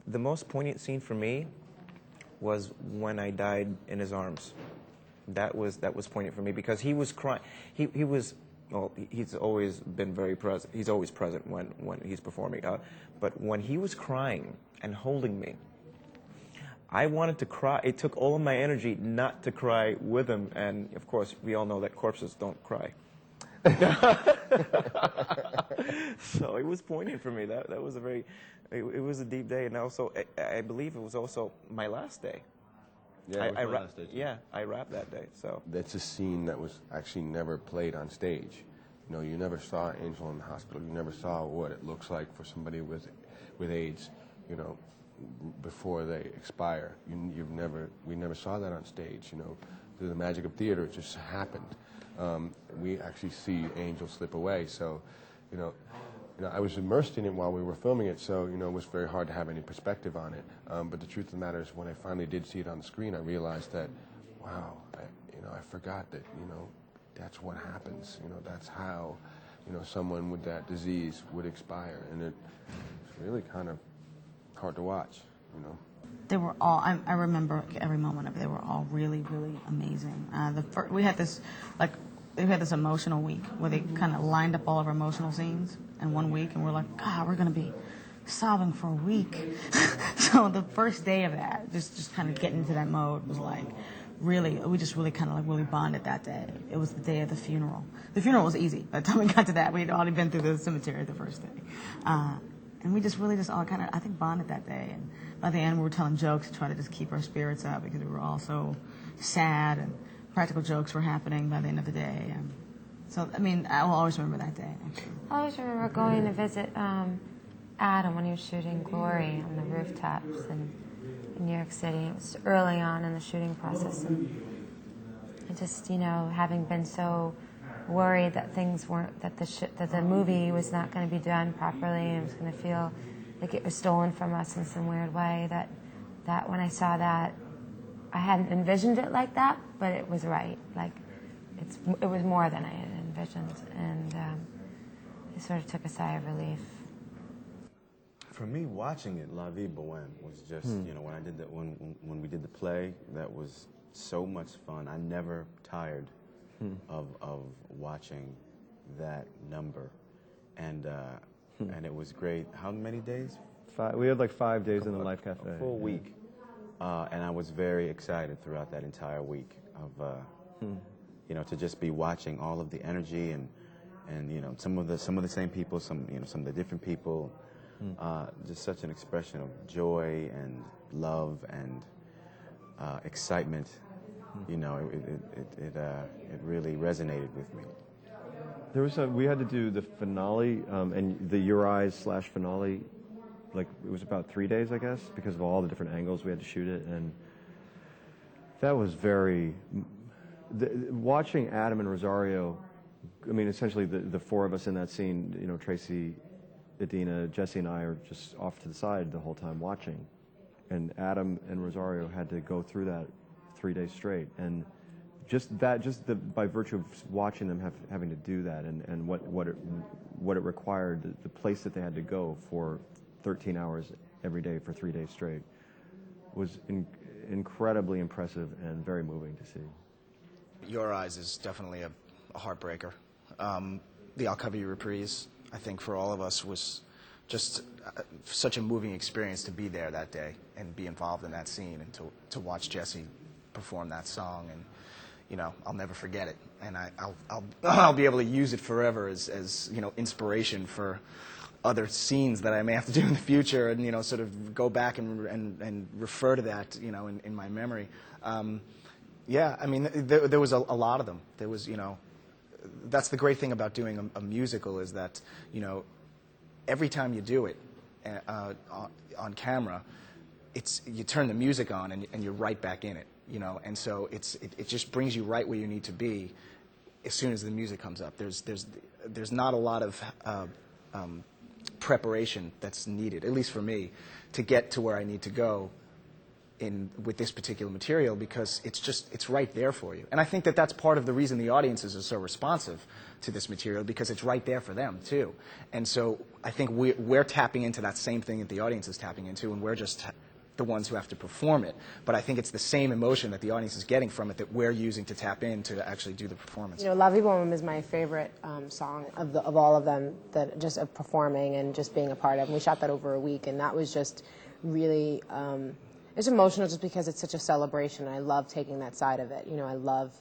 The most poignant scene for me was when I died in his arms. That was poignant for me because he was crying. He was, well, he's always been very present. He's always present when he's performing. But when he was crying and holding me, I wanted to cry. It took all of my energy not to cry with him. And of course, we all know that corpses don't cry. So it was poignant for me. That was a very, it was a deep day. And also, I believe it was also my last day. Yeah, it was my last day too. Yeah, I rapped that day. So that's a scene that was actually never played on stage. You know, you never saw Angel in the hospital. You never saw what it looks like for somebody with AIDS, you know, before they expire. We never saw that on stage, you know. Through the magic of theater, it just happened. We actually see Angel slip away. So, you know, I was immersed in it while we were filming it, so, you know, it was very hard to have any perspective on it. But the truth of the matter is, when I finally did see it on the screen, I realized that, wow, I forgot that, you know, that's what happens. You know, that's how, you know, someone with that disease would expire. And it's really kind of hard to watch, you know. They were all, I remember every moment of it. They were all really, really amazing. We had this emotional week where they kind of lined up all of our emotional scenes in 1 week, and we're like, God, we're going to be sobbing for a week. So the first day of that, just kind of getting into that mode was like, really, we just really kind of like really bonded that day. It was the day of the funeral. The funeral was easy. By the time we got to that, we had already been through the cemetery the first day. And we just really all kind of, I think, bonded that day. And by the end, we were telling jokes to try to just keep our spirits up because we were all so sad, and practical jokes were happening by the end of the day. And so, I mean, I will always remember that day, actually. I always remember going to visit Adam when he was shooting Glory on the rooftops in New York City. It was early on in the shooting process, and just, you know, having been so worried that things weren't, that the movie was not going to be done properly and it was going to feel like it was stolen from us in some weird way, that when I saw that, I hadn't envisioned it like that, but it was right. Like, it was more than I had envisioned, and it sort of took a sigh of relief. For me, watching it, La Vie Boheme was just, you know, when we did the play, that was so much fun. I never tired of watching that number, and it was great. How many days? We had like 5 days in the Life Cafe. A full week, and I was very excited throughout that entire week of, you know, to just be watching all of the energy and you know, some of the same people, some of the different people. Just such an expression of joy and love and excitement. You know, it really resonated with me. There was we had to do the finale and the Your Eyes / finale. Like, it was about 3 days, I guess, because of all the different angles we had to shoot it, and that was very. Watching Adam and Rosario, I mean, essentially the four of us in that scene, you know, Tracy, Idina, Jesse, and I are just off to the side the whole time watching, and Adam and Rosario had to go through that 3 days straight, and by virtue of watching them having to do that, and what it required, the place that they had to go for 13 hours every day for 3 days straight, was incredibly impressive and very moving to see. Your Eyes is definitely a heartbreaker. The I'll Cover You reprise, I think, for all of us was just such a moving experience to be there that day and be involved in that scene, and to watch Jesse perform that song, and, you know, I'll never forget it, and I'll be able to use it forever as you know, inspiration for other scenes that I may have to do in the future, and, you know, sort of go back and refer to that, you know, in my memory. Yeah, I mean, there was a lot of them. There was, you know, that's the great thing about doing a musical, is that, you know, every time you do it on camera, you turn the music on and you're right back in it, you know, and so it just brings you right where you need to be as soon as the music comes up. There's not a lot of preparation that's needed, at least for me, to get to where I need to go with this particular material because it's right there for you. And I think that that's part of the reason the audiences are so responsive to this material, because it's right there for them too. And so I think we're tapping into that same thing that the audience is tapping into, and we're just the ones who have to perform it. But I think it's the same emotion that the audience is getting from it that we're using to tap in to actually do the performance. You know, La Vie Boheme is my favorite song of all of them, that just of performing and just being a part of. And we shot that over a week, and that was just really, it's emotional just because it's such a celebration. I love taking that side of it. You know, I love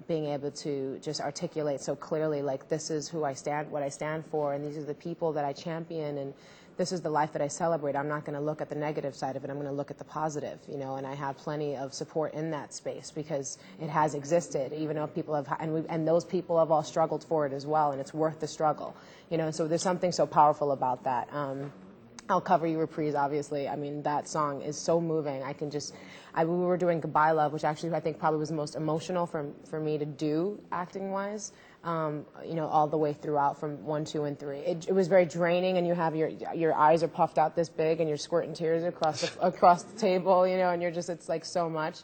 being able to just articulate so clearly, like, this is who I stand, what I stand for, and these are the people that I champion, and this is the life that I celebrate. I'm not going to look at the negative side of it. I'm going to look at the positive, you know, and I have plenty of support in that space because it has existed, even though people have, and those people have all struggled for it as well, and it's worth the struggle, you know, so there's something so powerful about that. I'll Cover You Reprise, obviously. I mean, that song is so moving. I can just, we were doing Goodbye Love, which actually I think probably was the most emotional for me to do acting-wise, you know, all the way throughout from 1, 2, and 3. It was very draining, and you have your eyes are puffed out this big, and you're squirting tears across the table, you know, and you're just, it's like so much.